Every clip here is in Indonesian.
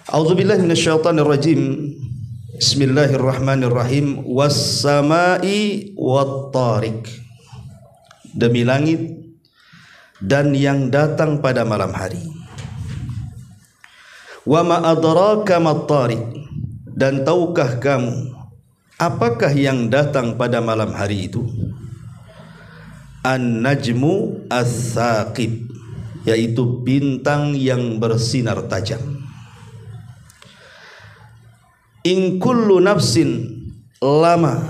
A'udzubillahi minasyaitonirrajim. Bismillahirrahmanirrahim. Was-sama'i wat-tariq. Demi langit dan yang datang pada malam hari. Wa ma adraka mat-tariq. Dan tahukah kamu apakah yang datang pada malam hari itu? An-najmu as-saqib, yaitu bintang yang bersinar tajam. In kullu nafsin lama,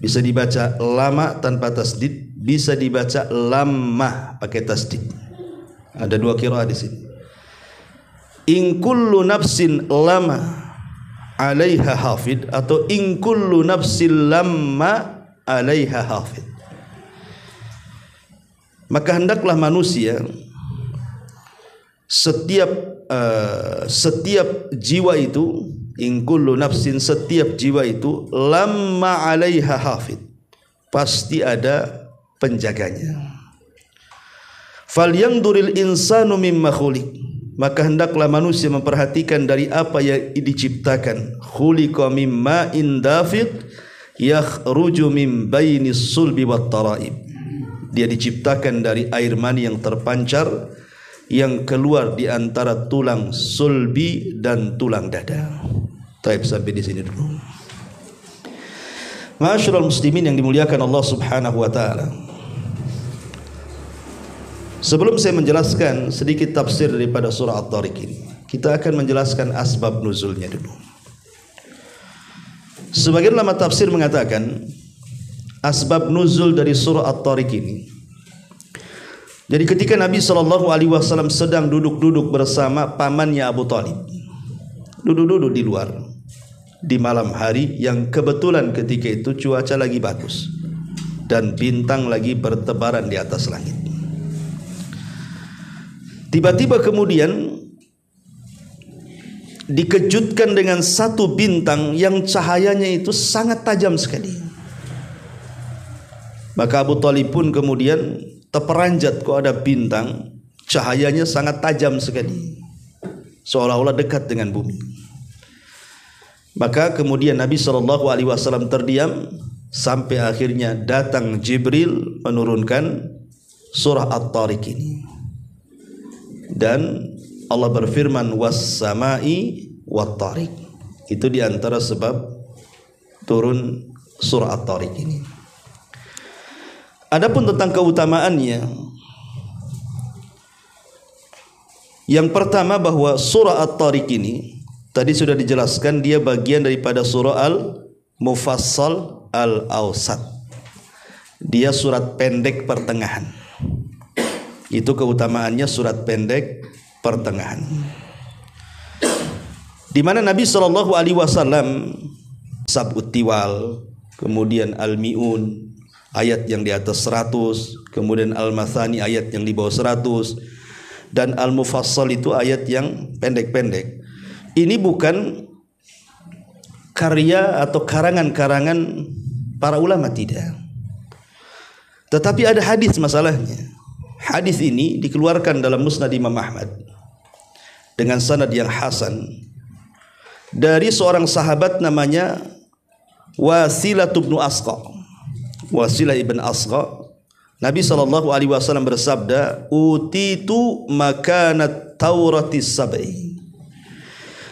bisa dibaca lama tanpa tasdid, bisa dibaca lamah pakai tasdid. Ada dua qiraah di sini. In kullu nafsin lama 'alaiha hafid, atau in kullu nafsin lamma 'alaiha hafid. Maka hendaklah manusia, setiap jiwa itu, in kullu nafsin, setiap jiwa itu, lamma 'alaiha hafid, pasti ada penjaganya. Falyanzuril insanu mimma khuliq, maka hendaklah manusia memperhatikan dari apa yang diciptakan. Khuliqa mimma indafiq yakhruju min bainis sulbi wat taraib. Dia diciptakan dari air mani yang terpancar yang keluar di antara tulang sulbi dan tulang dada. Taib, sampai di sini dulu. Ma'asyiral muslimin yang dimuliakan Allah Subhanahu wa taala. Sebelum saya menjelaskan sedikit tafsir daripada surah At-Tariq ini, kita akan menjelaskan asbab nuzulnya dulu. Sebagian ulama tafsir mengatakan asbab nuzul dari surah At-Tariq ini, jadi ketika Nabi SAW sedang duduk-duduk bersama pamannya Abu Talib, duduk-duduk di luar di malam hari yang kebetulan ketika itu cuaca lagi bagus dan bintang lagi bertebaran di atas langit. Tiba-tiba kemudian dikejutkan dengan satu bintang yang cahayanya itu sangat tajam sekali. Maka Abu Talib pun kemudian terperanjat, kok ada bintang cahayanya sangat tajam sekali, seolah-olah dekat dengan bumi. Maka kemudian Nabi SAW terdiam sampai akhirnya datang Jibril menurunkan surah At-Tariq ini. Dan Allah berfirman was-sama'i wat-tariq. Itu diantara sebab turun surah At-Tariq ini. Adapun tentang keutamaannya, yang pertama bahwa surah At-Tariq ini tadi sudah dijelaskan, dia bagian daripada surah Al-Mufassal Al-Awsat. Dia surat pendek pertengahan. Itu keutamaannya, surat pendek pertengahan, di mana Nabi SAW sab'ut tiwal, kemudian al-mi'un, ayat yang di atas 100, kemudian al-mathani, ayat yang di bawah 100, dan al-mufassal itu ayat yang pendek-pendek. Ini bukan karya atau karangan-karangan para ulama, tidak. Tetapi ada hadis masalahnya. Hadis ini dikeluarkan dalam Musnad Imam Ahmad dengan sanad yang hasan dari seorang sahabat namanya Wasilah bin Asqa. Wasilah ibn Asqa, Nabi SAW bersabda, utitu makanat tauratis sab'i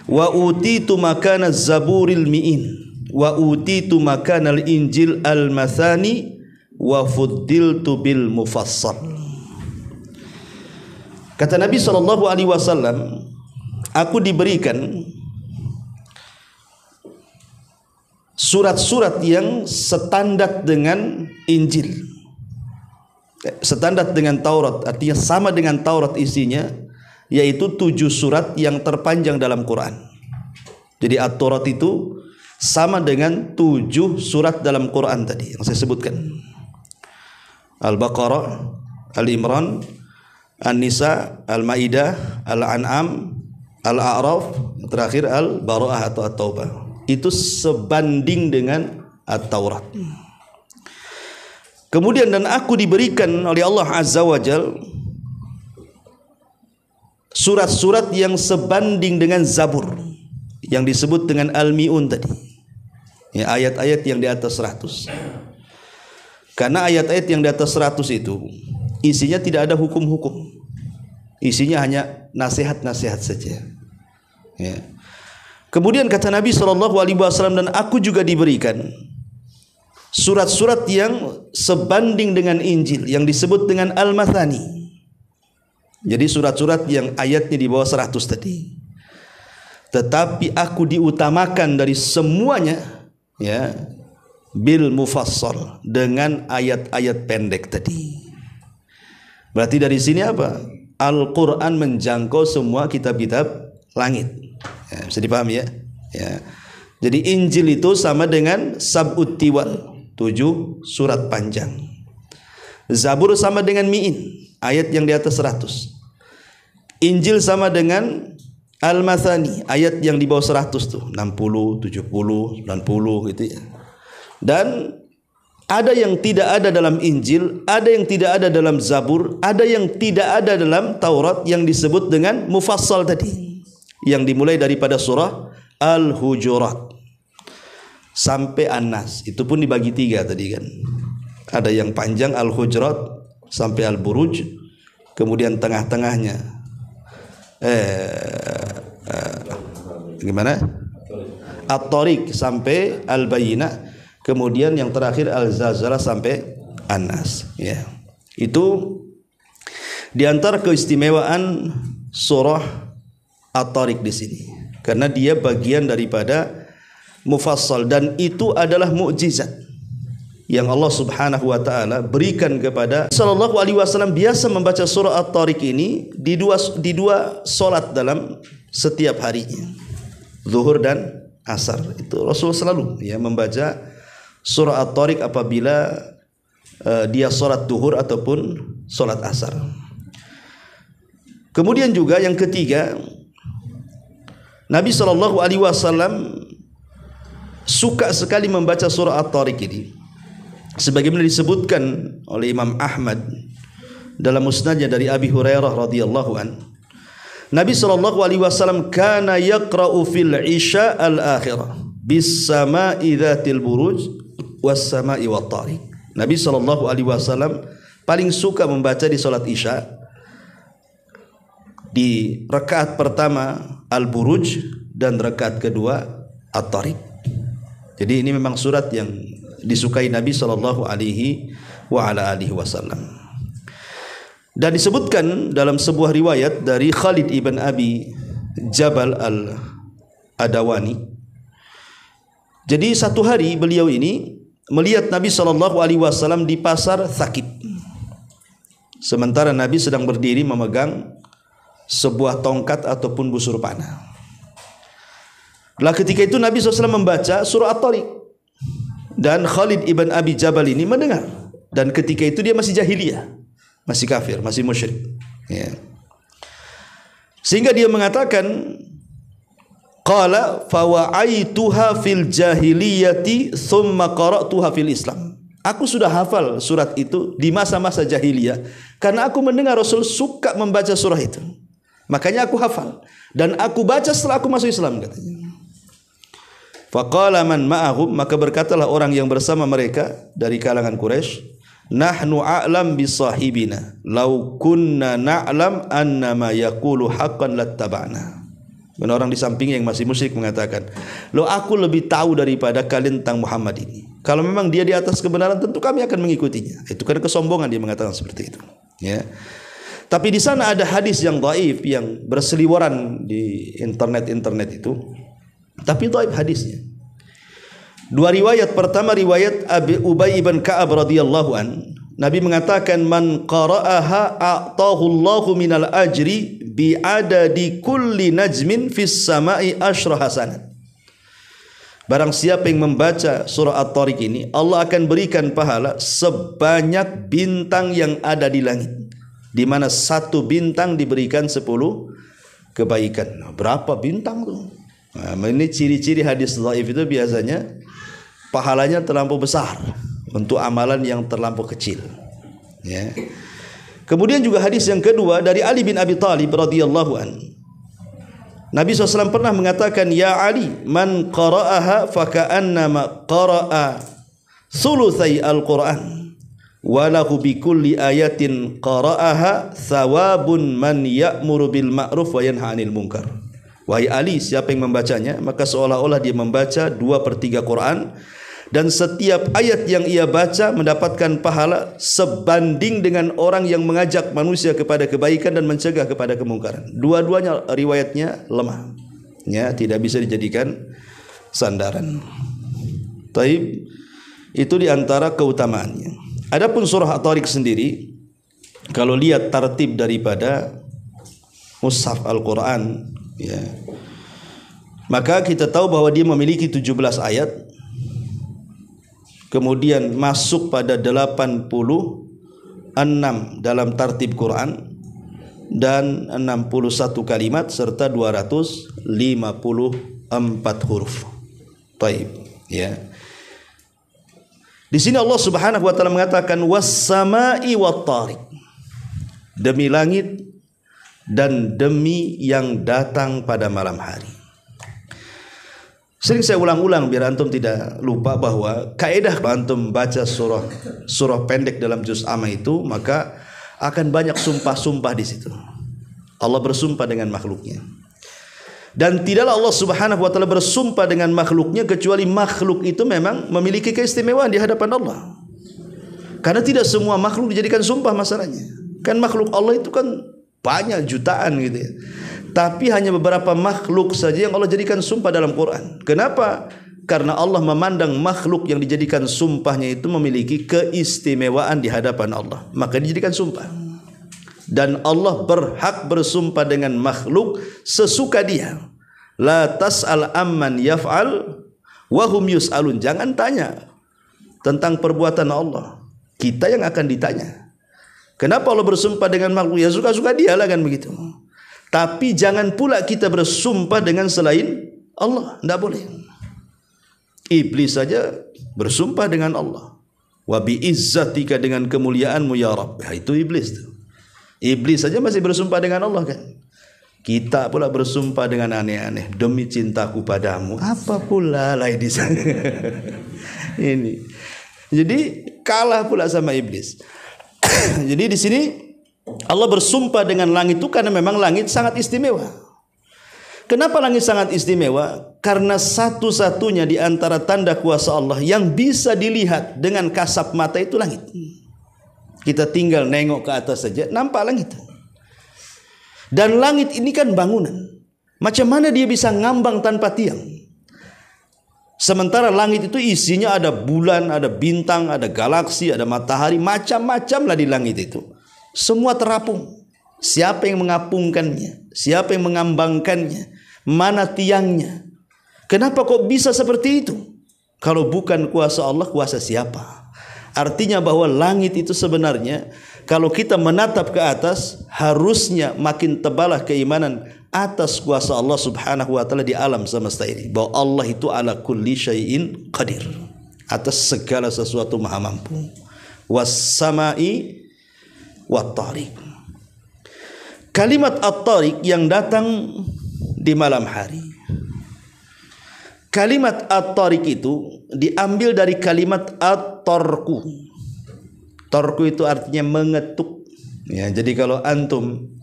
wa utitu makanat zaburil mi'in wa utitu makanal injil al-mathani wa fuddiltu bil mufassal. Kata Nabi SAW, aku diberikan surat-surat yang setandar dengan Injil, setandar dengan Taurat, artinya sama dengan Taurat isinya, yaitu 7 surat yang terpanjang dalam Quran. Jadi At-Taurat itu sama dengan 7 surat dalam Quran tadi yang saya sebutkan. Al-Baqarah, Al-Imran, An-Nisa, Al-Maidah, Al-An'am, Al-A'raf, terakhir Al-Bara'ah atau At-Taubah. Itu sebanding dengan At-Taurat. Kemudian dan aku diberikan oleh Allah Azza wa Jal surat-surat yang sebanding dengan Zabur yang disebut dengan Al-Mi'un tadi, ya, ayat-ayat yang di atas 100. Karena ayat-ayat yang di atas 100 itu isinya tidak ada hukum-hukum, isinya hanya nasihat-nasihat saja, ya. Kemudian kata Nabi SAW, dan aku juga diberikan surat-surat yang sebanding dengan Injil yang disebut dengan Al-Mathani. Jadi surat-surat yang ayatnya di bawah 100 tadi. Tetapi aku diutamakan dari semuanya, ya, bil mufassal, dengan ayat-ayat pendek tadi. Berarti dari sini apa? Al-Quran menjangkau semua kitab-kitab langit, ya, bisa dipahami, ya, ya. Jadi Injil itu sama dengan Sab'ut Tiwal, 7 surat panjang. Zabur sama dengan Mi'in, ayat yang di atas 100. Injil sama dengan Al-Mathani, ayat yang di bawah 100 tuh, 60, 70, 90 gitu, ya. Dan ada yang tidak ada dalam Injil, ada yang tidak ada dalam Zabur, ada yang tidak ada dalam Taurat yang disebut dengan mufassal tadi, yang dimulai daripada surah Al-Hujurat sampai An-Nas. Itu pun dibagi 3 tadi kan. Ada yang panjang Al-Hujurat sampai Al-Buruj, kemudian tengah-tengahnya gimana? At-Tariq sampai Al-Bayyinah, kemudian yang terakhir Al-Zalzalah sampai An-Nas, ya. Itu diantara keistimewaan surah At-Tariq di sini, karena dia bagian daripada mufassal, dan itu adalah mukjizat yang Allah Subhanahu wa taala berikan kepada sallallahu alaihi wasallam. Biasa membaca surah At-Tariq ini di dua salat dalam setiap harinya, zuhur dan asar. Itu Rasul selalu, ya, membaca surah At-Tariq apabila dia salat zuhur ataupun salat asar. Kemudian juga yang ketiga, Nabi SAW suka sekali membaca surah At-Tariq ini, sebagaimana disebutkan oleh Imam Ahmad dalam musnadnya dari Abi Hurairah radhiyallahu an. Nabi SAW kana yaqra'u fil isya al-akhirah bis sama'i dzatil buruj was sama'i wat tariq. Nabi SAW paling suka membaca di salat isya, di rakaat pertama Al-Buruj dan rakaat kedua At-Tariq. Jadi ini memang surat yang disukai Nabi SAW. Dan disebutkan dalam sebuah riwayat dari Khalid ibn Abi Jabal al-Adawani. Jadi satu hari beliau ini melihat Nabi SAW di pasar Thaqib, sementara Nabi sedang berdiri memegang sebuah tongkat ataupun busur panah. Lah ketika itu Nabi SAW membaca surah At-Tariq, dan Khalid ibn Abi Jabal ini mendengar, dan ketika itu dia masih jahiliyah, masih kafir, masih musyrik, ya. Sehingga dia mengatakan, qala fawa'aituha fil jahiliyati thumma qara'tuha fil Islam. Aku sudah hafal surat itu di masa-masa jahiliyah, karena aku mendengar Rasul suka membaca surah itu, makanya aku hafal dan aku baca setelah aku masuk Islam, katanya. Faqala man ma'ahum, maka berkatalah orang yang bersama mereka dari kalangan Quraisy, nahnu a'lam bisahibina law kunna na'lam annama yaqulu haqqan lattaba'na. Dan orang di samping yang masih musyrik mengatakan, "Loh, aku lebih tahu daripada kalian tentang Muhammad ini. Kalau memang dia di atas kebenaran, tentu kami akan mengikutinya." Itu kan kesombongan dia mengatakan seperti itu, ya. Tapi di sana ada hadis yang dhaif yang berseliweran di internet itu. Tapi dhaif hadisnya. Dua riwayat. Pertama riwayat Abi Ubay ibn Ka'ab radhiyallahu an. Nabi mengatakan, "Man qara'aha a'tahu Allahu minal ajri bi'adadi kulli najmin fis sama'i asyra hasanat." Barang siapa yang membaca surah At-Tariq ini, Allah akan berikan pahala sebanyak bintang yang ada di langit, di mana satu bintang diberikan 10 kebaikan. Berapa bintang tuh? Nah, ini ciri-ciri hadis dhaif itu biasanya pahalanya terlampau besar untuk amalan yang terlampau kecil, ya. Kemudian juga hadis yang kedua dari Ali bin Abi Thalib radhiyallahu anhu. Nabi SAW pernah mengatakan, ya Ali, man qara'aha faka'annama qara'a thulutsai al-Quran walahu bikulli ayatin qara'aha thawabun man ya'muru bil ma'ruf wa yanha 'anil munkar. Wahai Ali, siapa yang membacanya maka seolah-olah dia membaca 2/3 Quran, dan setiap ayat yang ia baca mendapatkan pahala sebanding dengan orang yang mengajak manusia kepada kebaikan dan mencegah kepada kemungkaran. Dua-duanya riwayatnya lemah, ya, tidak bisa dijadikan sandaran. Taib, itu diantara keutamaannya. Adapun surah At-Tariq sendiri, kalau lihat tartib daripada mushaf Al-Quran, ya, maka kita tahu bahwa dia memiliki 17 ayat. Kemudian masuk pada 86 dalam tartib Quran dan 61 kalimat serta 254 huruf. Taib, ya. Di sini Allah Subhanahu wa taala mengatakan was-sama'i wat-tariq. Demi langit dan demi yang datang pada malam hari. Sering saya ulang-ulang biar antum tidak lupa bahwa kaidah antum baca surah pendek dalam juz amma itu, maka akan banyak sumpah-sumpah di situ. Allah bersumpah dengan makhluknya. Dan tidaklah Allah Subhanahu wa taala bersumpah dengan makhluknya kecuali makhluk itu memang memiliki keistimewaan di hadapan Allah. Karena tidak semua makhluk dijadikan sumpah masalahnya. Kan makhluk Allah itu kan banyak jutaan gitu ya. Tapi hanya beberapa makhluk saja yang Allah jadikan sumpah dalam Quran. Kenapa? Karena Allah memandang makhluk yang dijadikan sumpahnya itu memiliki keistimewaan di hadapan Allah, maka dijadikan sumpah. Dan Allah berhak bersumpah dengan makhluk sesuka dia. La tas'al amman yaf'al wa hum yus'alun. Jangan tanya tentang perbuatan Allah, kita yang akan ditanya. Kenapa Allah bersumpah dengan makhluk? Ya suka-suka dia lah, kan begitu. Tapi jangan pula kita bersumpah dengan selain Allah, tidak boleh. Iblis saja bersumpah dengan Allah. Wa bi izzatika, dengan kemuliaanmu ya Rabb. Ya, itu iblis tuh. Iblis saja masih bersumpah dengan Allah, kan. Kita pula bersumpah dengan aneh-aneh. Demi cintaku padamu. Apa pula lah di sana. Ini. Jadi kalah pula sama iblis. Jadi di sini Allah bersumpah dengan langit itu karena memang langit sangat istimewa. Kenapa langit sangat istimewa? Karena satu-satunya di antara tanda kuasa Allah yang bisa dilihat dengan kasat mata itu langit. Kita tinggal nengok ke atas saja nampak langit. Dan langit ini kan bangunan. Macam mana dia bisa ngambang tanpa tiang? Sementara langit itu isinya ada bulan, ada bintang, ada galaksi, ada matahari, macam-macam lah di langit itu. Semua terapung. Siapa yang mengapungkannya? Siapa yang mengambangkannya? Mana tiangnya? Kenapa kok bisa seperti itu? Kalau bukan kuasa Allah, kuasa siapa? Artinya bahwa langit itu sebenarnya kalau kita menatap ke atas, harusnya makin tebalah keimanan atas kuasa Allah Subhanahu wa taala di alam semesta ini, bahwa Allah itu ala kulli syai'in qadir, atas segala sesuatu maha mampu. Was-sama'i wat-tariq. Kalimat at-tariq yang datang di malam hari. Kalimat at-tariq itu diambil dari kalimat at-tarku. Tarku itu artinya mengetuk. Ya, jadi kalau antum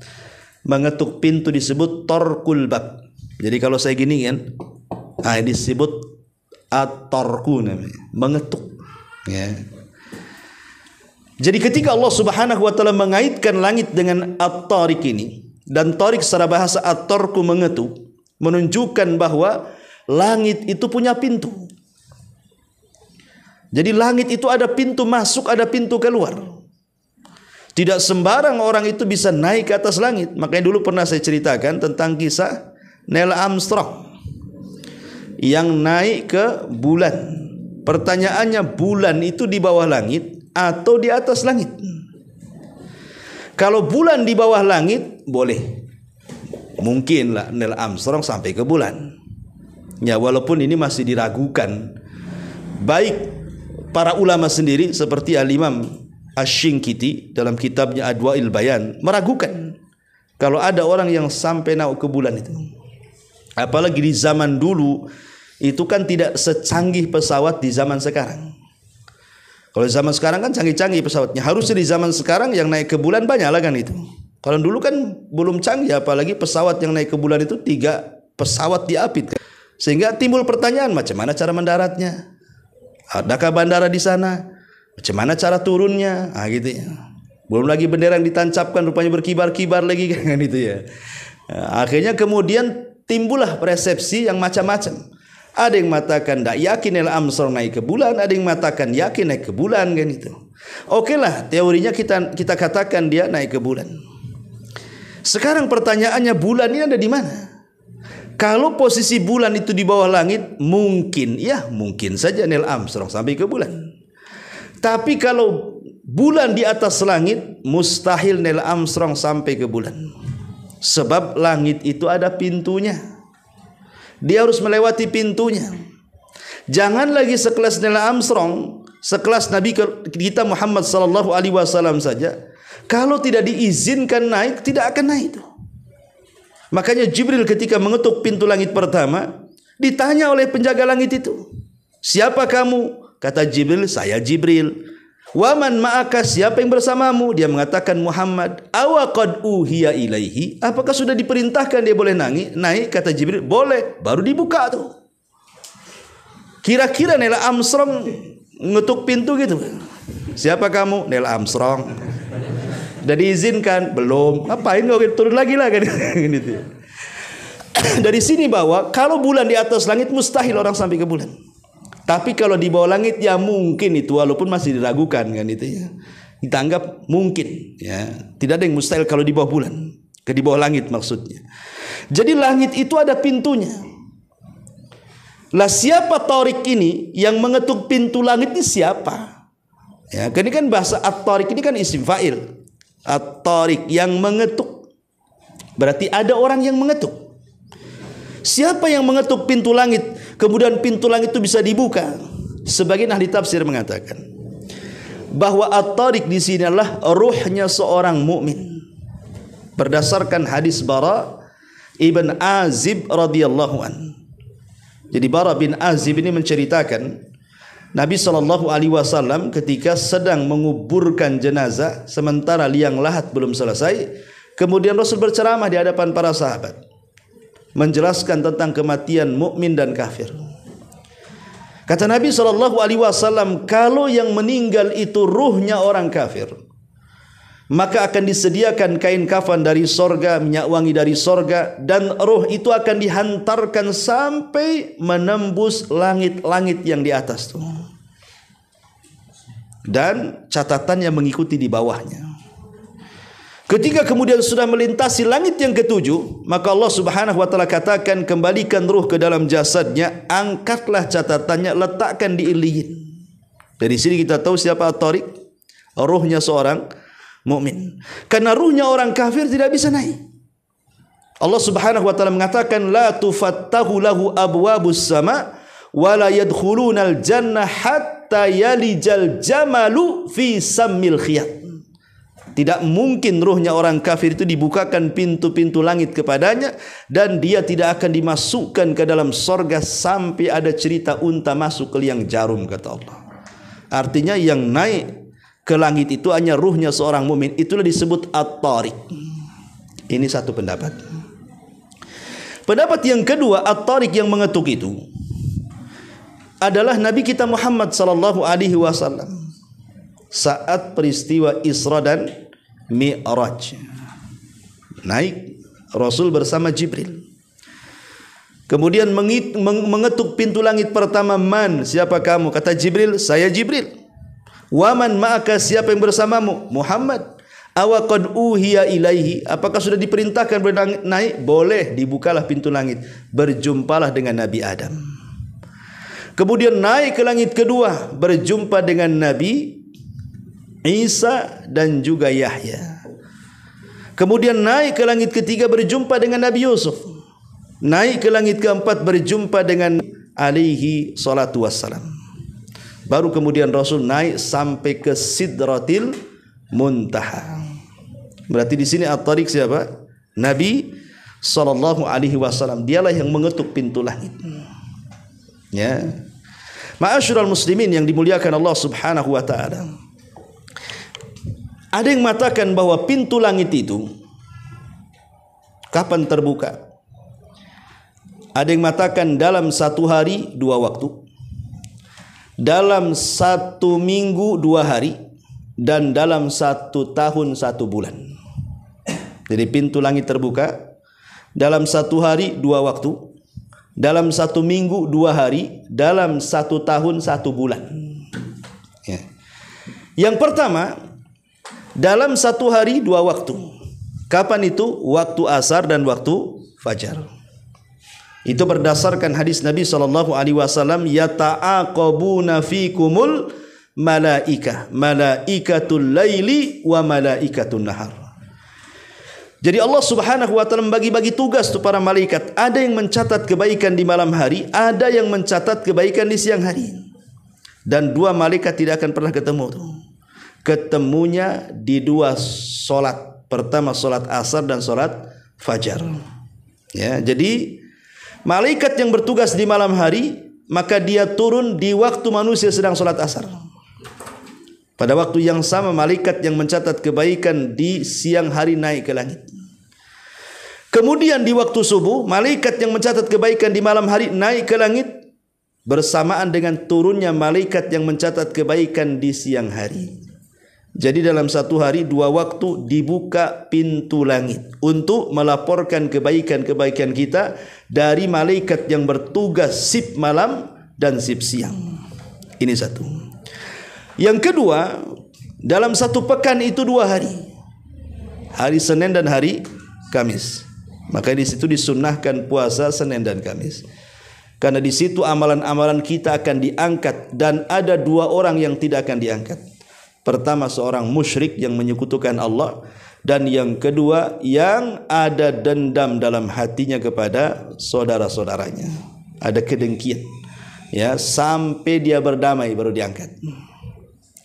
mengetuk pintu disebut tarkul bab. Jadi kalau saya gini kan, disebut at-tarku namanya, mengetuk. Ya. Jadi ketika Allah Subhanahu wa taala mengaitkan langit dengan at-tariq ini, dan tariq secara bahasa at-tarku mengetuk, menunjukkan bahwa langit itu punya pintu. Jadi langit itu ada pintu masuk, ada pintu keluar. Tidak sembarang orang itu bisa naik ke atas langit. Makanya dulu pernah saya ceritakan tentang kisah Neil Armstrong yang naik ke bulan. Pertanyaannya, bulan itu di bawah langit atau di atas langit? Kalau bulan di bawah langit, boleh. Mungkinlah Neil Armstrong sampai ke bulan. Ya, walaupun ini masih diragukan. Baik para ulama sendiri seperti Al-Imam Asy-Syinkiti dalam kitabnya Adwa'il Bayan meragukan kalau ada orang yang sampai naik ke bulan itu. Apalagi di zaman dulu itu kan tidak secanggih pesawat di zaman sekarang. Kalau zaman sekarang kan canggih-canggih pesawatnya. Harusnya di zaman sekarang yang naik ke bulan banyak lah kan itu. Kalau dulu kan belum canggih, apalagi pesawat yang naik ke bulan itu 3 pesawat diapit. Sehingga timbul pertanyaan, macam mana cara mendaratnya? Adakah bandara di sana? Macam mana cara turunnya? Gitu ya. Belum lagi bendera yang ditancapkan rupanya berkibar-kibar lagi kan itu ya. Akhirnya kemudian timbullah persepsi yang macam-macam. Ada yang mengatakan tak yakin Neil Armstrong naik ke bulan, ada yang mengatakan yakin naik ke bulan kan itu. Oke lah, teorinya kita katakan dia naik ke bulan. Sekarang pertanyaannya, bulan ini ada di mana? Kalau posisi bulan itu di bawah langit, mungkin saja Neil Armstrong sampai ke bulan. Tapi kalau bulan di atas langit, mustahil Neil Armstrong sampai ke bulan. Sebab langit itu ada pintunya. Dia harus melewati pintunya. Jangan lagi sekelas Neil Armstrong, sekelas Nabi kita Muhammad sallallahu alaihi wasallam saja, kalau tidak diizinkan naik, tidak akan naik itu. Makanya Jibril ketika mengetuk pintu langit pertama, ditanya oleh penjaga langit itu, "Siapa kamu?" Kata Jibril, "Saya Jibril." "Wa man ma'aka?" Siapa yang bersamamu? Dia mengatakan Muhammad. "Awa qad uhiya ilaihi?" Apakah sudah diperintahkan dia boleh naik? Kata Jibril, "Boleh." Baru dibuka tuh. Kira-kira Neil Armstrong ngetuk pintu gitu. "Siapa kamu?" "Neil Armstrong." "Sudah diizinkan?" "Belum." "Ngapain kau turun lagi lah kan?" Gitu. Dari sini bahwa kalau bulan di atas langit mustahil orang sampai ke bulan. Tapi kalau di bawah langit ya mungkin itu, walaupun masih diragukan kan itu ya. Kita anggap mungkin ya. Tidak ada yang mustahil kalau di bawah bulan, di bawah langit maksudnya. Jadi langit itu ada pintunya. Lah siapa Tariq ini yang mengetuk pintu langit ini siapa? Ya, ini kan bahasa At-Tariq ini kan isim fa'il. At-Tariq yang mengetuk. Berarti ada orang yang mengetuk. Siapa yang mengetuk pintu langit? Kemudian pintu langit itu bisa dibuka. Sebagian ahli tafsir mengatakan bahwa At-Tariq di sini adalah ruhnya seorang mukmin. Berdasarkan hadis Bara ibn Azib radhiyallahu an. Jadi Bara bin Azib ini menceritakan Nabi SAW ketika sedang menguburkan jenazah sementara liang lahat belum selesai, kemudian Rasul berceramah di hadapan para sahabat menjelaskan tentang kematian mukmin dan kafir. Kata Nabi SAW, kalau yang meninggal itu ruhnya orang kafir, maka akan disediakan kain kafan dari sorga, minyak wangi dari sorga, dan ruh itu akan dihantarkan sampai menembus langit-langit yang di atas tuh. Dan catatannya mengikuti di bawahnya. Ketika kemudian sudah melintasi langit yang ketujuh, maka Allah Subhanahu wa taala katakan, kembalikan ruh ke dalam jasadnya, angkatlah catatannya, letakkan di Illiyin. Dari sini kita tahu siapa At-Tariq, ruhnya seorang mukmin. Karena ruhnya orang kafir tidak bisa naik. Allah Subhanahu wa taala mengatakan, la tufattahu lahu abwabus sama wa la yadkhulunal jannah hatta yalijal jamalu fi sammil khiyat. Tidak mungkin ruhnya orang kafir itu dibukakan pintu-pintu langit kepadanya, dan dia tidak akan dimasukkan ke dalam sorga sampai ada cerita unta masuk ke liang jarum, kata Allah. Artinya yang naik ke langit itu hanya ruhnya seorang mukmin. Itulah disebut At-Tariq. Ini satu pendapat. Pendapat yang kedua, At-Tariq yang mengetuk itu adalah Nabi kita Muhammad sallallahu alaihi wasallam saat peristiwa Isra dan Mi'raj. Naik Rasul bersama Jibril. Kemudian mengetuk pintu langit pertama. Man, siapa kamu? Kata Jibril, saya Jibril. Wa man ma'aka, siapa yang bersamamu? Muhammad. Awa qad uhiya ilaihi, apakah sudah diperintahkan naik? Boleh, dibukalah pintu langit. Berjumpalah dengan Nabi Adam. Kemudian naik ke langit kedua, berjumpa dengan Nabi Isa dan juga Yahya. Kemudian naik ke langit ketiga, berjumpa dengan Nabi Yusuf. Naik ke langit keempat, berjumpa dengan alaihi salatu wassalam. Baru kemudian Rasul naik sampai ke Sidratil Muntaha. Berarti di sini at-tariq siapa? Nabi sallallahu alaihi wasallam. Dialah yang mengetuk pintu langit. Ya. Ma'asyiral muslimin yang dimuliakan Allah Subhanahu wa taala. Ada yang mengatakan bahwa pintu langit itu kapan terbuka? Ada yang mengatakan dalam satu hari 2 waktu, dalam 1 minggu 2 hari, dan dalam 1 tahun 1 bulan. Jadi pintu langit terbuka dalam 1 hari 2 waktu, dalam 1 minggu 2 hari, dalam 1 tahun 1 bulan. Ya. Yang pertama, dalam 1 hari 2 waktu. Kapan itu? Waktu asar dan waktu fajar. Itu berdasarkan hadis Nabi SAW, yata'aqabuna fikumul malaikatul laili wa malaikatun nahar. Jadi Allah Subhanahu wa taala membagi-bagi tugas tu para malaikat. Ada yang mencatat kebaikan di malam hari, ada yang mencatat kebaikan di siang hari. Dan 2 malaikat tidak akan pernah ketemu tuh. Ketemunya di 2 solat. Pertama solat asar dan solat fajar. Ya, jadi malaikat yang bertugas di malam hari, maka dia turun di waktu manusia sedang solat asar. Pada waktu yang sama malaikat yang mencatat kebaikan di siang hari naik ke langit. Kemudian di waktu subuh, malaikat yang mencatat kebaikan di malam hari naik ke langit bersamaan dengan turunnya malaikat yang mencatat kebaikan di siang hari. Jadi dalam 1 hari 2 waktu dibuka pintu langit untuk melaporkan kebaikan-kebaikan kita dari malaikat yang bertugas sip malam dan sip siang. Ini satu. Yang kedua, dalam 1 pekan itu 2 hari. Hari Senin dan hari Kamis. Maka di situ disunnahkan puasa Senin dan Kamis. Karena di situ amalan-amalan kita akan diangkat dan ada 2 orang yang tidak akan diangkat. Pertama seorang musyrik yang menyekutukan Allah, dan yang kedua yang ada dendam dalam hatinya kepada saudara-saudaranya. Ada kedengkian. Ya, sampai dia berdamai baru diangkat.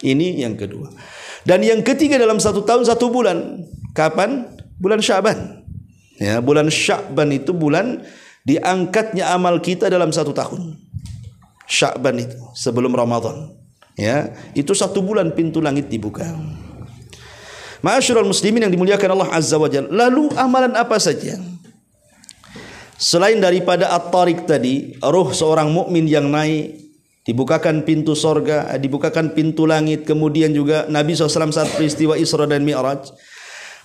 Ini yang kedua. Dan yang ketiga dalam 1 tahun 1 bulan. Kapan? Bulan Sya'ban. Ya, bulan Sya'ban itu bulan diangkatnya amal kita dalam 1 tahun. Sya'ban itu sebelum Ramadan. Ya, itu 1 bulan pintu langit dibuka. Ma'asyiral muslimin yang dimuliakan Allah Azza wa Jalla. Lalu amalan apa saja? Selain daripada at-tariq tadi, ruh seorang mukmin yang naik, dibukakan pintu sorga, dibukakan pintu langit, kemudian juga Nabi SAW saat peristiwa Isra dan Mi'raj.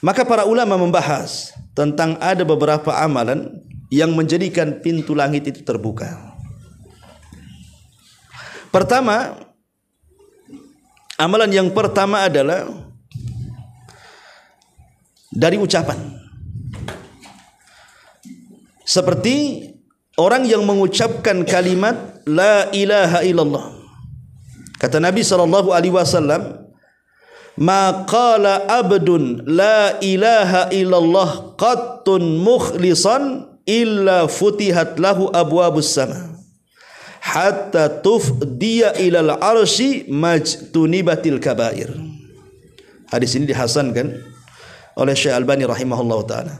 Maka para ulama membahas tentang ada beberapa amalan yang menjadikan pintu langit itu terbuka. Pertama, amalan yang pertama adalah dari ucapan. Seperti orang yang mengucapkan kalimat la ilaha illallah. Kata Nabi SAW, ma qala abdun la ilaha illallah qattun mukhlisan illa futihat lahu abwabus sama hatta tufdiya ilal arsy majtunibatil kabair. Hadis ini dihasankan oleh Syekh Albani rahimahullah ta'ala.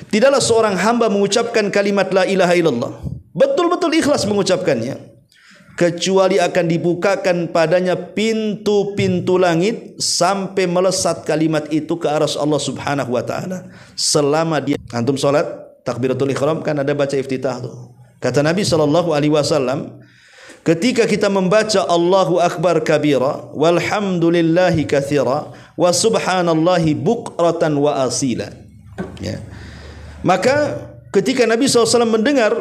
Tidaklah seorang hamba mengucapkan kalimat la ilaha illallah, betul-betul ikhlas mengucapkannya, kecuali akan dibukakan padanya pintu-pintu langit sampai melesat kalimat itu ke arsy Allah Subhanahu wa ta'ala. Selama dia antum salat takbiratul ihram kan ada baca iftitah tuh. Kata Nabi SAW, ketika kita membaca Allahu Akbar kabira walhamdulillahi katsira wa subhanallahi bukratan wa asila, ya, maka ketika Nabi SAW mendengar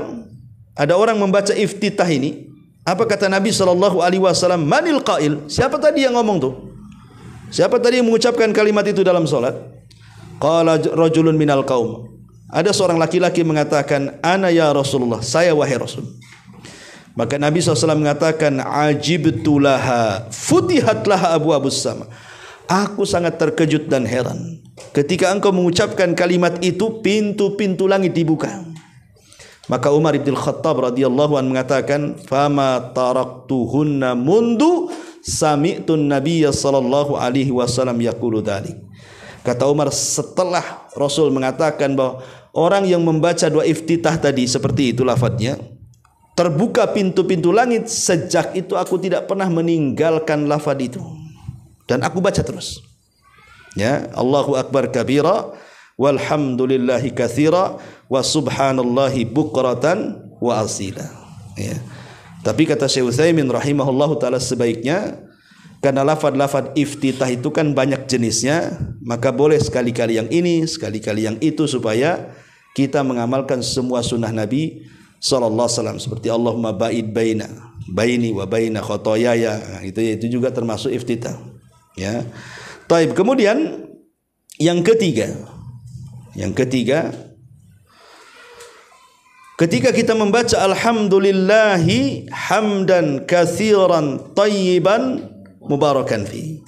ada orang membaca iftitah ini, apa kata Nabi SAW? Manil qail? Siapa tadi yang ngomong tuh? Siapa tadi yang mengucapkan kalimat itu dalam solat? Qala rajulun minal qaum. Ada seorang laki-laki mengatakan, ana ya Rasulullah, saya wahai Rasul. Maka Nabi SAW mengatakan, ajibtu laha futihat laha abwabus sama. Aku sangat terkejut dan heran ketika engkau mengucapkan kalimat itu, pintu-pintu langit dibuka. Maka Umar bin Khattab radhiyallahu anhu mengatakan, fama taraktuhunna mundu sami'tun nabiyya sallallahu alaihi wasallam yaqulu dzalik. Kata Umar setelah Rasul mengatakan bahwa orang yang membaca doa iftitah tadi seperti itu lafadznya, terbuka pintu-pintu langit, sejak itu aku tidak pernah meninggalkan lafaz itu dan aku baca terus. Ya, Allahu akbar kabira walhamdulillahi katsira wa subhanallahi bukratan wa asila. Ya. Tapi kata Syekh Utsaimin rahimahullahu taala, sebaiknya karena lafaz-lafaz iftitah itu kan banyak jenisnya, maka boleh sekali-kali yang ini, sekali-kali yang itu, supaya kita mengamalkan semua sunnah Nabi sallallahu alaihi wasallam, seperti Allahumma ba'id baini wa baina khotoyaya. Itu juga termasuk iftitah. Ya. Taib. Kemudian yang ketiga, ketika kita membaca alhamdulillahi hamdan katsiran tayyiban mubarakan fi.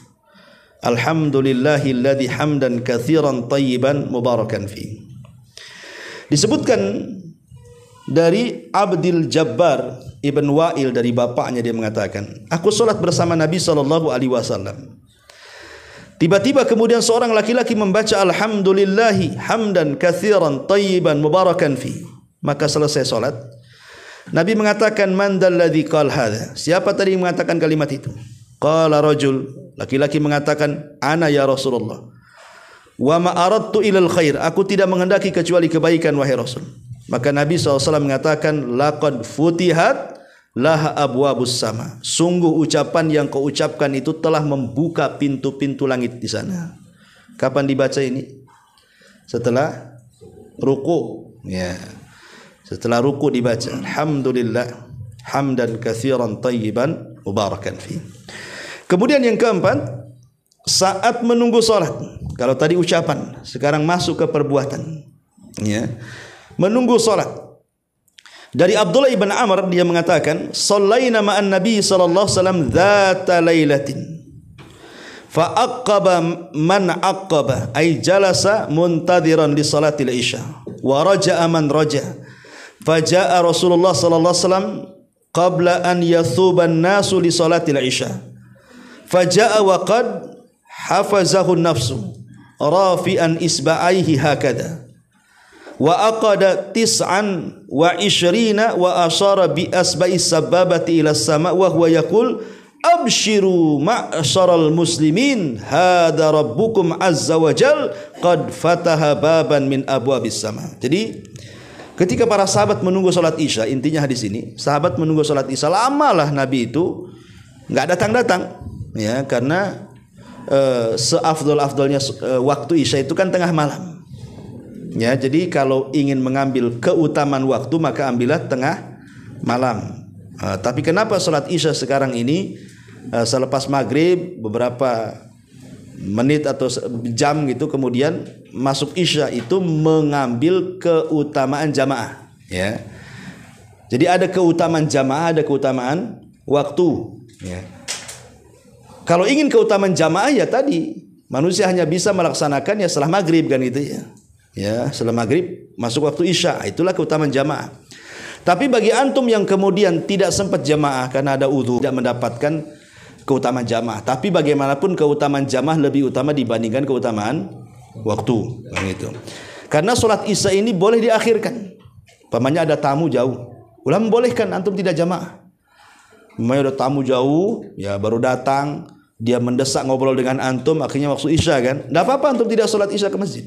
Alhamdulillahilladzi hamdan katsiran tayyiban mubarakan fi. Disebutkan dari Abdul Jabbar Ibn Wa'il, dari bapaknya, dia mengatakan, aku salat bersama Nabi sallallahu alaihi wasallam. Tiba-tiba kemudian seorang laki-laki membaca alhamdulillahi hamdan katsiran tayyiban mubarakan fi. Maka selesai salat, Nabi mengatakan, man dalladzi qala hadza? Siapa tadi yang mengatakan kalimat itu? Qala rajul, laki-laki mengatakan, ana ya Rasulullah. Wa ma aradtu ilal khair, aku tidak menghendaki kecuali kebaikan wahai Rasul. Maka Nabi SAW mengatakan, laqad futihat laha abwabus sama. Sungguh ucapan yang kau ucapkan itu telah membuka pintu-pintu langit di sana. Kapan dibaca ini? Setelah ruku. Ya. Setelah ruku dibaca. Alhamdulillah hamdan katsiran tayyiban mubarakan fi. Kemudian yang keempat, saat menunggu salat. Kalau tadi ucapan, sekarang masuk ke perbuatan. Ya. Menunggu salat. Dari Abdullah ibn Amr, dia mengatakan, "Shallaina ma'an Nabi sallallahu alaihi wasallam dzata lailatin. Fa aqaba man aqaba, ay jalasa muntadiran li salatil isya. Wa raja'a man raja'a. Fa jaa'a Rasulullah sallallahu alaihi wasallam qabla an yathuba an-nasu li salatil isya. Fa jaa'a wa qad hafazahu an-nafsu rafi'an isba'aihi hakadha. Wa aqada tis'an wa ishrina wa ashara bi asba'is sababati ila sama wa huwa yaqul abshiru ma'syaral muslimin hadza rabbukum azza wa jal qad fataha baban min abwabis sama. Jadi ketika para sahabat menunggu salat Isya, intinya hadis ini, sahabat menunggu salat Isya, lamalah Nabi itu enggak datang-datang, ya, karena seafdol-afdolnya waktu Isya itu kan tengah malam. Ya, jadi kalau ingin mengambil keutamaan waktu, maka ambillah tengah malam. Tapi kenapa salat Isya sekarang ini selepas maghrib beberapa menit atau jam gitu, kemudian masuk Isya itu mengambil keutamaan jamaah, ya. Jadi ada keutamaan jamaah, ada keutamaan waktu, ya. Kalau ingin keutamaan jamaah, ya tadi manusia hanya bisa melaksanakan ya setelah maghrib kan gitu, ya. Ya, setelah maghrib masuk waktu Isya, itulah keutamaan jamaah. Tapi bagi antum yang kemudian tidak sempat jamaah karena ada udhu, tidak mendapatkan keutamaan jamaah. Tapi bagaimanapun keutamaan jamaah lebih utama dibandingkan keutamaan waktu, begitu. Karena sholat Isya ini boleh diakhirkan. Pamannya ada tamu jauh, ulama membolehkan antum tidak jamaah. Pamannya ada tamu jauh, ya baru datang, dia mendesak ngobrol dengan antum, akhirnya waktu Isya kan. Tidak apa-apa antum tidak sholat Isya ke masjid.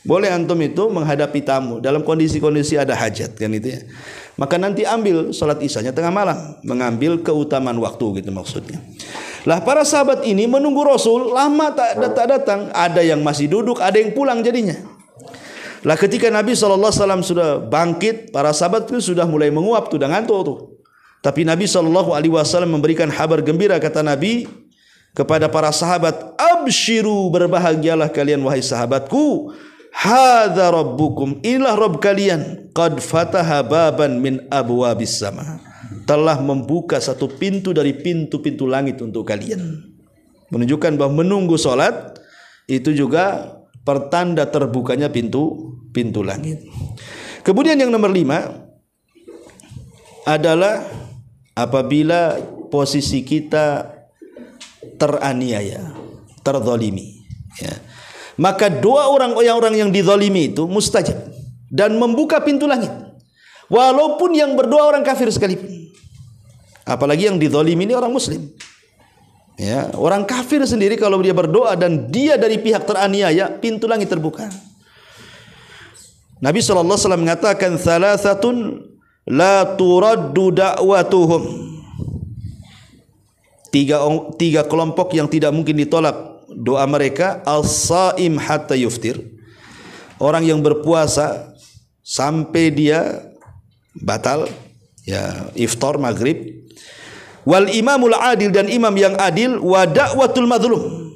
Boleh antum itu menghadapi tamu dalam kondisi-kondisi ada hajat kan itu, ya. Maka nanti ambil salat Isyanya tengah malam, mengambil keutamaan waktu gitu maksudnya. Lah para sahabat ini menunggu Rasul lama tak datang, ada yang masih duduk, ada yang pulang jadinya. Lah ketika Nabi SAW sudah bangkit, para sahabat itu sudah mulai menguap, sudah ngantuk tuh. Tapi Nabi SAW memberikan kabar gembira, kata Nabi kepada para sahabat, abshiru, berbahagialah kalian wahai sahabatku. Hadza rabbukum, inilah Rabb kalian, qad fataha baban min abwabis sama, telah membuka satu pintu dari pintu-pintu langit untuk kalian. Menunjukkan bahwa menunggu salat itu juga pertanda terbukanya pintu langit. Kemudian yang nomor 5 adalah apabila posisi kita teraniaya, terzalimi. Ya. Maka doa orang yang dizalimi itu mustajab dan membuka pintu langit. Walaupun yang berdoa orang kafir sekalipun. Apalagi yang dizalimi ini orang muslim. Ya, orang kafir sendiri kalau dia berdoa dan dia dari pihak teraniaya, pintu langit terbuka. Nabi SAW mengatakan, "Thalathatun la turaddu da'watuhum." Tiga kelompok yang tidak mungkin ditolak doa mereka. Al-saim hatta yuftir. Orang yang berpuasa sampai dia batal, ya, iftar maghrib. Wal imamul adil, dan imam yang adil. Wa da'watul madhlum,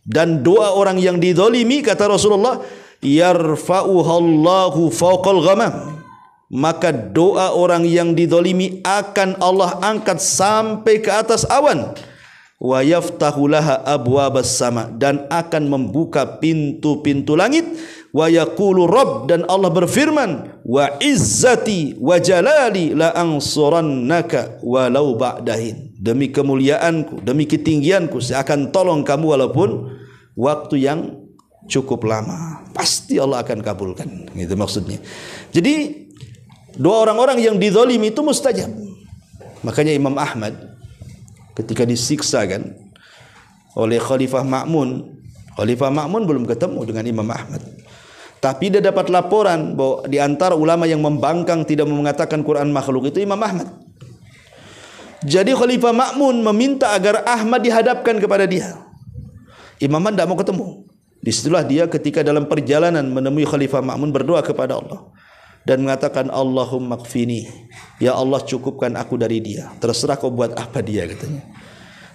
dan doa orang yang dizalimi, kata Rasulullah, yarfa'uhallahu fawqal ghamam, maka doa orang yang dizalimi akan Allah angkat sampai ke atas awan. Wa yaftahu laha abwabas sama, dan akan membuka pintu-pintu langit. Wa yaqulu Rabb, dan Allah berfirman, wa izzati wa jalali la ansurannaka walau ba'dahin, demi kemuliaanku, demi ketinggianku, saya akan tolong kamu walaupun waktu yang cukup lama. Pasti Allah akan kabulkan. Itu maksudnya. Jadi doa orang-orang yang dizalimi itu mustajab. Makanya Imam Ahmad ketika disiksa kan oleh Khalifah Ma'mun, Khalifah Ma'mun belum ketemu dengan Imam Ahmad, tapi dia dapat laporan bahwa di antara ulama yang membangkang tidak mengatakan Quran makhluk itu Imam Ahmad. Jadi Khalifah Ma'mun meminta agar Ahmad dihadapkan kepada dia. Imam Ahmad tidak mau ketemu. Disitulah dia ketika dalam perjalanan menemui Khalifah Ma'mun berdoa kepada Allah dan mengatakan, Allahumma kfini, ya Allah cukupkan aku dari dia, terserah kau buat apa dia, katanya.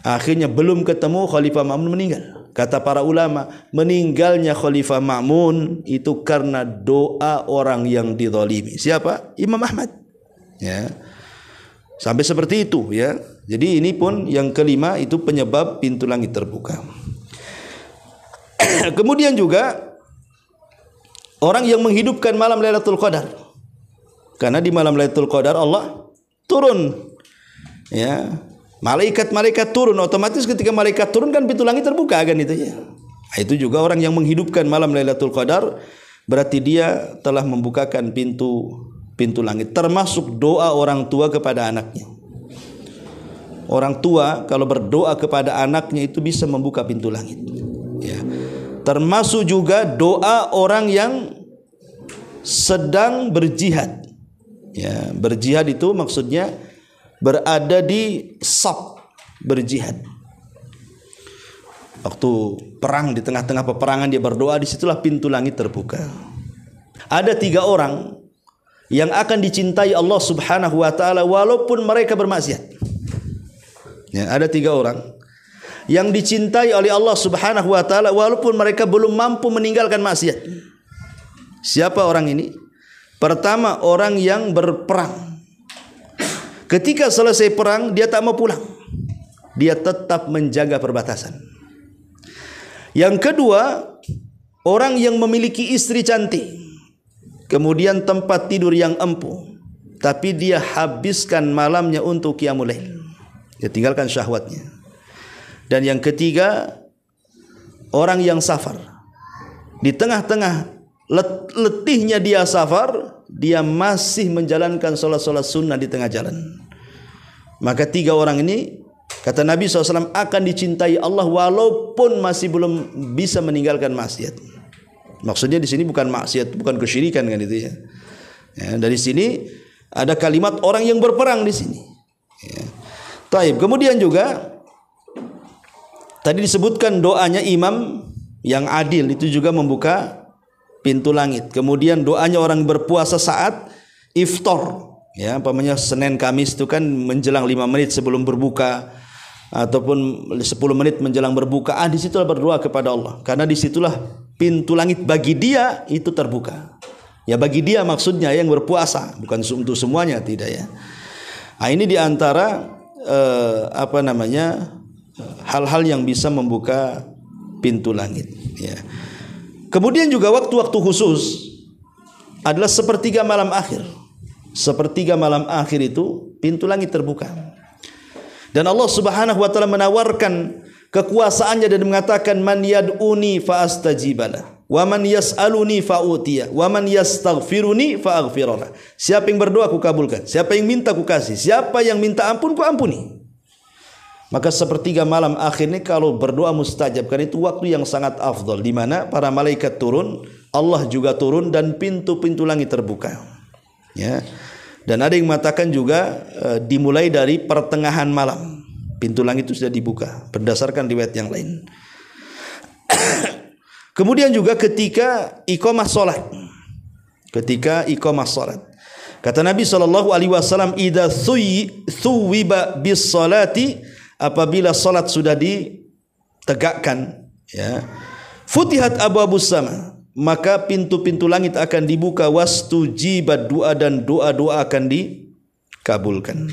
Akhirnya belum ketemu, Khalifah Ma'mun meninggal. Kata para ulama, meninggalnya Khalifah Ma'mun itu karena doa orang yang dizalimi. Siapa? Imam Ahmad. Ya. Sampai seperti itu, ya. Jadi ini pun yang kelima, itu penyebab pintu langit terbuka. Kemudian juga orang yang menghidupkan malam Lailatul Qadar, karena di malam Lailatul Qadar Allah turun, ya, malaikat-malaikat turun, otomatis ketika malaikat turun kan pintu langit terbuka kan itu ya. Nah, itu juga orang yang menghidupkan malam Lailatul Qadar, berarti dia telah membukakan pintu langit. Termasuk doa orang tua kepada anaknya. Orang tua kalau berdoa kepada anaknya itu bisa membuka pintu langit. Ya. Termasuk juga doa orang yang sedang berjihad. Ya, berjihad itu maksudnya berada di saf berjihad. Waktu perang, di tengah-tengah peperangan dia berdoa, disitulah pintu langit terbuka. Ada 3 orang yang akan dicintai Allah Subhanahu wa taala walaupun mereka bermaksiat. Ya, ada 3 orang yang dicintai oleh Allah Subhanahu wa taala walaupun mereka belum mampu meninggalkan maksiat. Siapa orang ini? Pertama, orang yang berperang. Ketika selesai perang dia tak mau pulang. Dia tetap menjaga perbatasan. Yang kedua, orang yang memiliki istri cantik, kemudian tempat tidur yang empuk, tapi dia habiskan malamnya untuk qiyamul lail. Dia tinggalkan syahwatnya. Dan yang ketiga, orang yang safar. Di tengah-tengah letihnya dia safar, dia masih menjalankan sholat-sholat sunnah di tengah jalan. Maka 3 orang ini, kata Nabi SAW, akan dicintai Allah walaupun masih belum bisa meninggalkan maksiat. Maksudnya di sini bukan maksiat, bukan kesyirikan kan itu ya. Ya, dari sini ada kalimat orang yang berperang di sini. Ya. Taib. Kemudian juga tadi disebutkan doanya imam yang adil itu juga membuka pintu langit. Kemudian doanya orang berpuasa saat iftar, ya, umpamanya Senin Kamis itu kan menjelang 5 menit sebelum berbuka ataupun 10 menit menjelang berbuka. Disitulah berdoa kepada Allah, karena disitulah pintu langit bagi dia itu terbuka. Ya, bagi dia maksudnya yang berpuasa, bukan untuk semuanya, tidak ya. Nah, ini diantara hal-hal yang bisa membuka pintu langit. Ya. Kemudian juga waktu-waktu khusus adalah sepertiga malam akhir. Sepertiga malam akhir itu pintu langit terbuka. Dan Allah Subhanahu wa taala menawarkan kekuasaannya dan mengatakan man yad'uni fa astajibalah wa man yas'aluni fa utiya wa man yastaghfiruni fa aghfirlah. Siapa yang berdoa aku kabulkan, siapa yang minta aku kasih, siapa yang minta ampun ku ampuni. Maka sepertiga malam akhir ini kalau berdoa mustajab, karena itu waktu yang sangat afdal di mana para malaikat turun, Allah juga turun dan pintu-pintu langit terbuka. Ya. Dan ada yang mengatakan juga dimulai dari pertengahan malam. Pintu langit itu sudah dibuka berdasarkan riwayat yang lain. Kemudian juga ketika iqamah salat. Ketika iqamah salat. Kata Nabi SAW, idza thuwiba bis salati, apabila salat sudah ditegakkan, ya, futihat abwabus sama, maka pintu-pintu langit akan dibuka, wastujibat doa, dan doa-doa akan dikabulkan.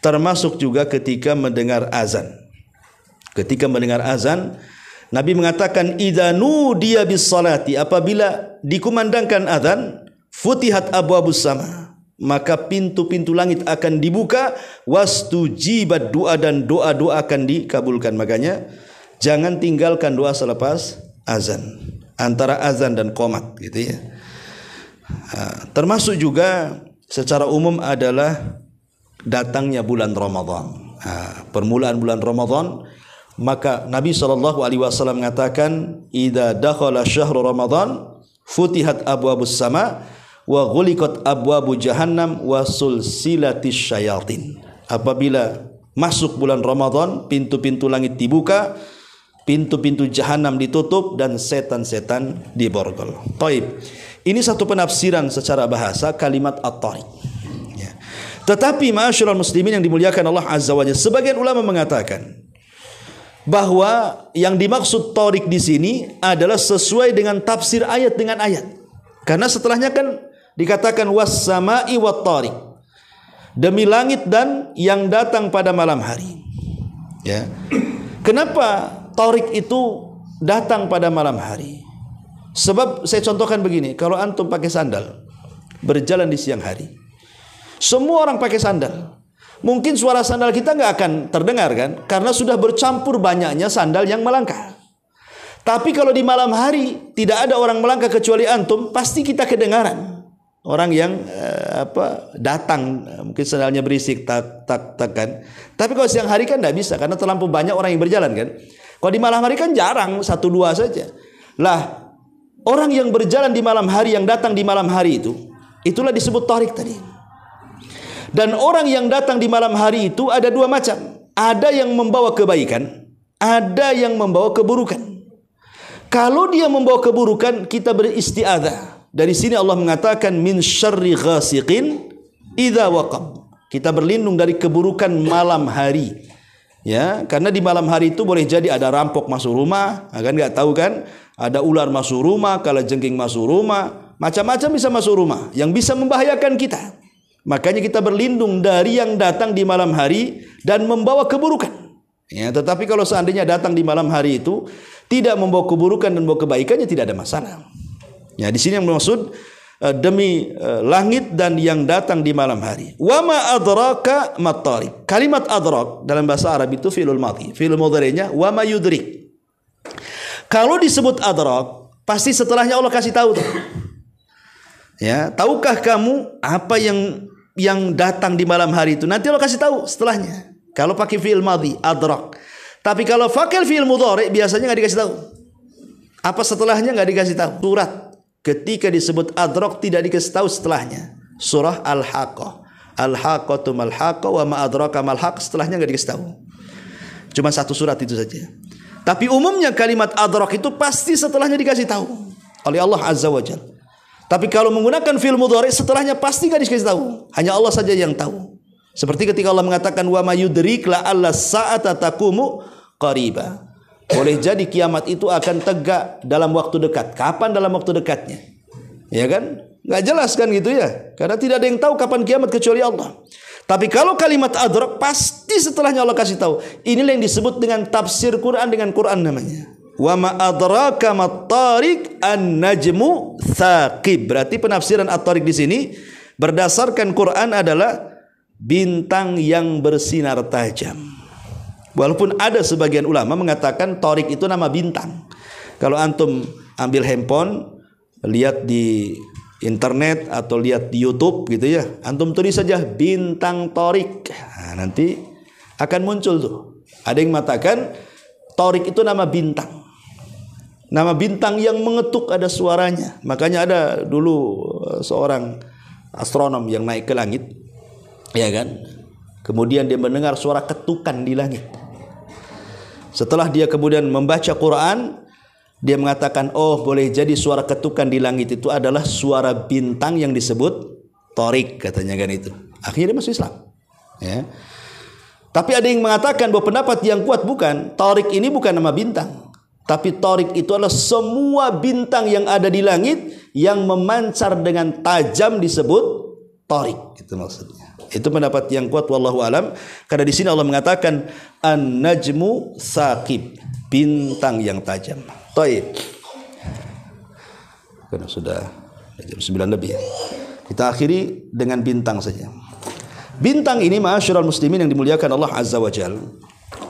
Termasuk juga ketika mendengar azan. Ketika mendengar azan, Nabi mengatakan idza nudiya bis salati, apabila dikumandangkan azan, futihat abwabus sama, maka pintu-pintu langit akan dibuka, wastujibat doa, dan doa-doa akan dikabulkan. Makanya jangan tinggalkan doa selepas azan, antara azan dan qomat, gitu ya. Termasuk juga secara umum adalah datangnya bulan Ramadan. Permulaan bulan Ramadan, maka Nabi SAW mengatakan idza dakhala syahrul Ramadan futihat abwabus sama wa ghuliqat abwabu jahannam wa sulsilatis syayatin. Apabila masuk bulan Ramadan, pintu-pintu langit dibuka, pintu-pintu jahanam ditutup, dan setan-setan diborgol. Taib. Ini satu penafsiran secara bahasa kalimat at-tariq. Ya. Tetapi ma'asyiral muslimin yang dimuliakan Allah Azza wa Jalla, sebagian ulama mengatakan bahwa yang dimaksud tariq di sini adalah sesuai dengan tafsir ayat dengan ayat. Karena setelahnya kan dikatakan was sama'i wat tariq, demi langit dan yang datang pada malam hari. Ya. Kenapa tariq itu datang pada malam hari? Sebab saya contohkan begini, kalau antum pakai sandal berjalan di siang hari, semua orang pakai sandal, mungkin suara sandal kita nggak akan terdengar kan, karena sudah bercampur banyaknya sandal yang melangkah. Tapi kalau di malam hari tidak ada orang melangkah kecuali antum, pasti kita kedengaran orang yang datang, mungkin sandalnya berisik tak tak tak kan. Tapi kalau siang hari kan tidak bisa, karena terlampau banyak orang yang berjalan kan. Kalau di malam hari kan jarang, 1-2 saja. Lah, orang yang berjalan di malam hari, yang datang di malam hari itu, itulah disebut tariq tadi. Dan orang yang datang di malam hari itu ada 2 macam. Ada yang membawa kebaikan, ada yang membawa keburukan. Kalau dia membawa keburukan, kita beristi'adzah. Dari sini Allah mengatakan min syarri ghasiqin idza waqab. Kita berlindung dari keburukan malam hari. Ya, karena di malam hari itu boleh jadi ada rampok masuk rumah, kan enggak tahu kan? Ada ular masuk rumah, kalajengking masuk rumah, macam-macam bisa masuk rumah yang bisa membahayakan kita. Makanya kita berlindung dari yang datang di malam hari dan membawa keburukan. Ya, tetapi kalau seandainya datang di malam hari itu tidak membawa keburukan dan membawa kebaikannya, tidak ada masalah. Ya, di sini yang maksud demi langit dan yang datang di malam hari. Wa ma adraka mat-tariq. Kalimat adrak dalam bahasa Arab itu fi'lul madhi. Fi'lul mudhari'nya wa ma yudrik. Kalau disebut adrak, pasti setelahnya Allah kasih tahu tuh. Ya, tahukah kamu apa yang datang di malam hari itu? Nanti Allah kasih tahu setelahnya. Kalau pakai fi'il madhi, adrak. Tapi kalau pakai fi'il mudhari' biasanya enggak dikasih tahu. Apa setelahnya enggak dikasih tahu. Surat ketika disebut adrak tidak dikasih tahu setelahnya. Surah Al-Haqqah. Al-Haqqatu mal-Haqqah wa ma adraka mal-Haqq, setelahnya enggak dikasih tahu. Cuma 1 surat itu saja. Tapi umumnya kalimat adrak itu pasti setelahnya dikasih tahu oleh Allah Azza wa Jalla. Tapi kalau menggunakan fi'il mudhari, setelahnya pasti enggak dikasih tahu. Hanya Allah saja yang tahu. Seperti ketika Allah mengatakan wa ma yudrik la alla sa'ata taqumu qariba. Boleh jadi kiamat itu akan tegak dalam waktu dekat. Kapan dalam waktu dekatnya? Ya kan? Enggak jelas kan gitu ya. Karena tidak ada yang tahu kapan kiamat kecuali Allah. Tapi kalau kalimat adrak pasti setelahnya Allah kasih tahu. Inilah yang disebut dengan tafsir Quran dengan Quran namanya. Wa ma adraka mat-tariq an-najmu tsaqib. Berarti penafsiran at-tariq di sini berdasarkan Quran adalah bintang yang bersinar tajam. Walaupun ada sebagian ulama mengatakan Tariq itu nama bintang. Kalau antum ambil handphone, lihat di internet atau lihat di YouTube gitu ya, antum tulis saja bintang Tariq. Nah, nanti akan muncul tuh. Ada yang mengatakan Tariq itu nama bintang. Nama bintang yang mengetuk ada suaranya. Makanya ada dulu seorang astronom yang naik ke langit, ya kan? Kemudian dia mendengar suara ketukan di langit. Setelah dia kemudian membaca Quran, dia mengatakan, oh boleh jadi suara ketukan di langit itu adalah suara bintang yang disebut Tariq, katanya kan itu. Akhirnya dia masuk Islam. Ya. Tapi ada yang mengatakan bahwa pendapat yang kuat bukan, Tariq ini bukan nama bintang. Tapi Tariq itu adalah semua bintang yang ada di langit yang memancar dengan tajam disebut Tariq. Itu maksudnya. Itu pendapat yang kuat wallahu alam. Karena di sini Allah mengatakan an-najmu saqib, bintang yang tajam. Taib. Karena sudah jam 9 lebih. Kita akhiri dengan bintang saja. Bintang ini ma'asyiral muslimin yang dimuliakan Allah Azza wa Jalla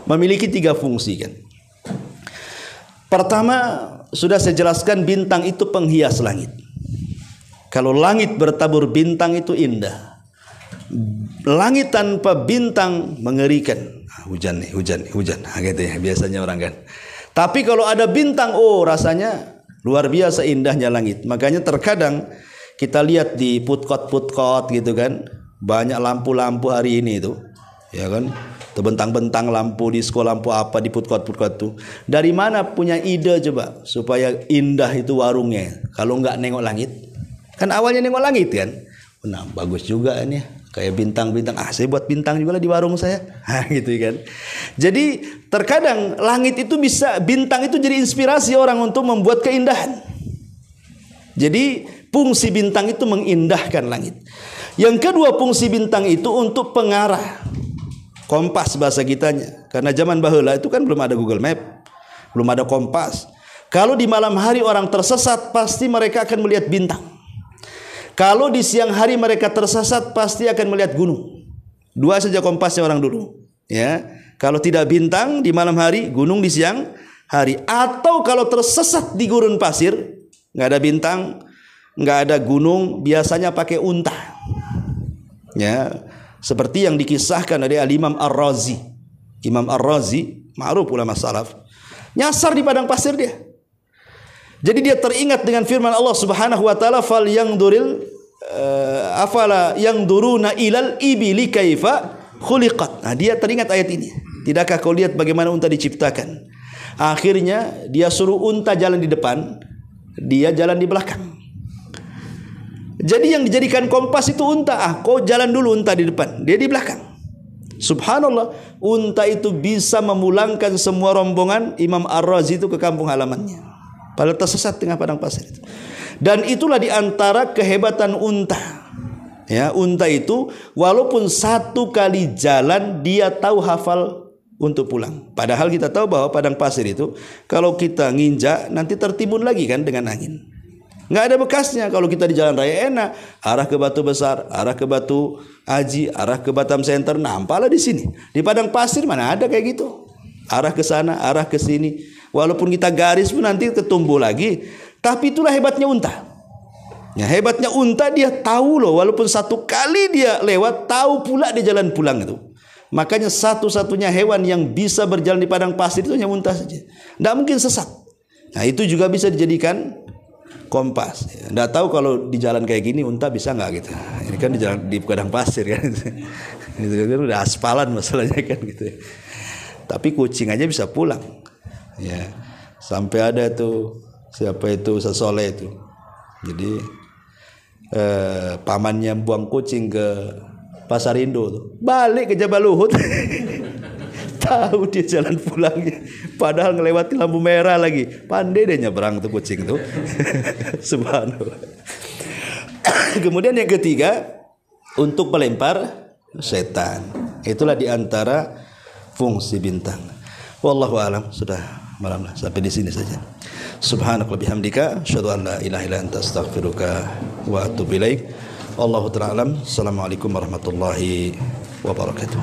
memiliki 3 fungsi kan. Pertama, sudah saya jelaskan bintang itu penghias langit. Kalau langit bertabur bintang itu indah. Langit tanpa bintang mengerikan. Hujan nih, hujan. Nah, gitu ya biasanya orang kan. Tapi kalau ada bintang, oh rasanya luar biasa indahnya langit. Makanya terkadang kita lihat di putkot gitu kan, banyak lampu-lampu hari ini itu, ya kan? Terbentang-bentang lampu disco, lampu apa di putkot tuh. Dari mana punya ide coba supaya indah itu warungnya? Kalau nggak nengok langit, kan awalnya nengok langit kan. Nah bagus juga ini, kayak bintang-bintang. Saya buat bintang juga lah di warung saya. Gitu kan. Jadi terkadang langit itu bisa, bintang itu jadi inspirasi orang untuk membuat keindahan. Jadi fungsi bintang itu mengindahkan langit. Yang kedua, fungsi bintang itu untuk pengarah. Kompas bahasa kitanya. Karena zaman baheula itu kan belum ada Google Map, belum ada kompas. Kalau di malam hari orang tersesat, pasti mereka akan melihat bintang. Kalau di siang hari mereka tersesat, pasti akan melihat gunung. 2 saja kompasnya orang dulu. Ya, kalau tidak bintang di malam hari, gunung di siang hari. Atau kalau tersesat di gurun pasir, nggak ada bintang, nggak ada gunung, biasanya pakai unta. Ya. Seperti yang dikisahkan dari Al-Imam Ar-Razi. Imam Ar-Razi, ma'ruf ulama salaf, nyasar di padang pasir dia. Jadi dia teringat dengan firman Allah Subhanahu wa taala, fal yangduril afala yangduruna ilal ibili kaifa khuliqat. Nah, dia teringat ayat ini. Tidakkah kau lihat bagaimana unta diciptakan? Akhirnya dia suruh unta jalan di depan, dia jalan di belakang. Jadi yang dijadikan kompas itu unta. Kau jalan dulu, unta di depan, dia di belakang. Subhanallah, unta itu bisa memulangkan semua rombongan Imam Ar-Razi itu ke kampung halamannya. Padahal tersesat tengah padang pasir itu. Dan itulah diantara kehebatan unta. Ya, unta itu walaupun 1 kali jalan dia tahu hafal untuk pulang. Padahal kita tahu bahwa padang pasir itu kalau kita nginjak nanti tertimbun lagi kan dengan angin. Nggak ada bekasnya. Kalau kita di jalan raya enak, arah ke Batu Besar, arah ke Batu Aji, arah ke Batam Center, nampaklah di sini. Di padang pasir mana ada kayak gitu. Arah ke sana, arah ke sini. Walaupun kita garis pun nanti ketumbuh lagi. Tapi itulah hebatnya unta. Ya, hebatnya unta, dia tahu loh, walaupun 1 kali dia lewat, tahu pula dia jalan pulang itu. Makanya satu-satunya hewan yang bisa berjalan di padang pasir itu hanya unta saja. Tidak mungkin sesat. Nah itu juga bisa dijadikan kompas. Nggak tahu kalau di jalan kayak gini unta bisa nggak gitu. Ini kan di jalan di padang pasir kan. Itu kan udah aspalan masalahnya kan gitu. Tapi kucing aja bisa pulang. Ya. Sampai ada tuh siapa itu Ustaz Soleh itu. Jadi pamannya buang kucing ke Pasar Indo tuh. Balik ke Jabal Uhud. Tahu dia jalan pulangnya, padahal ngelewati lampu merah lagi. Pandai dia nyebrang tuh kucing tuh. Subhanallah. Kemudian yang ketiga, untuk melempar setan. Itulah diantara fungsi bintang. Wallahu alam. Sudah malam lah, sampai di sini saja. Subhanaka bihamdika, asyhadu an la ilaha illa anta, astaghfiruka wa atubu ilaik. Wallahu ta'ala alam. Assalamualaikum warahmatullahi wabarakatuh.